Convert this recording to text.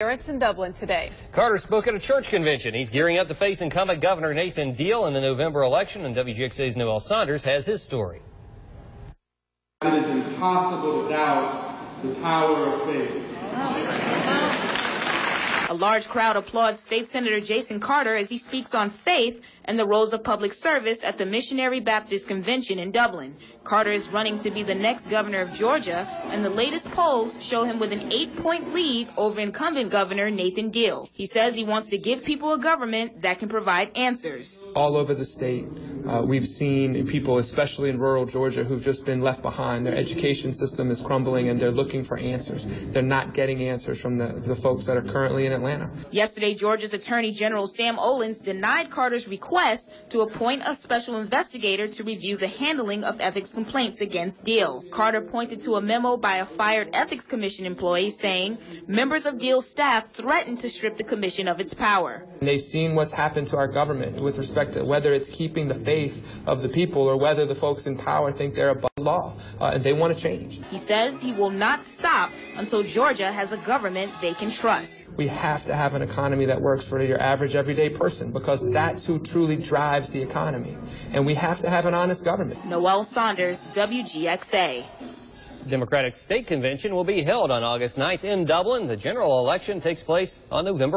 It's in Dublin today. Carter spoke at a church convention. He's gearing up to face incumbent Governor Nathan Deal in the November election, and WGXA's Noel Saunders has his story. It is impossible to doubt the power of faith. A large crowd applauds State Senator Jason Carter as he speaks on faith and the roles of public service at the Missionary Baptist Convention in Dublin. Carter is running to be the next governor of Georgia, and the latest polls show him with an 8-point lead over incumbent Governor Nathan Deal. He says he wants to give people a government that can provide answers. All over the state, we've seen people, especially in rural Georgia, who've just been left behind. Their education system is crumbling, and they're looking for answers. They're not getting answers from the folks that are currently in Atlanta. Yesterday, Georgia's Attorney General Sam Olens denied Carter's request to appoint a special investigator to review the handling of ethics complaints against Deal. Carter pointed to a memo by a fired Ethics Commission employee saying members of Deal's staff threatened to strip the commission of its power. They've seen what's happened to our government with respect to whether it's keeping the faith of the people or whether the folks in power think they're above law, and they want to change. He says he will not stop until Georgia has a government they can trust. We have to have an economy that works for your average everyday person, because that's who truly drives the economy. And we have to have an honest government. Noel Saunders, WGXA. The Democratic State Convention will be held on August 9th in Dublin. The general election takes place on November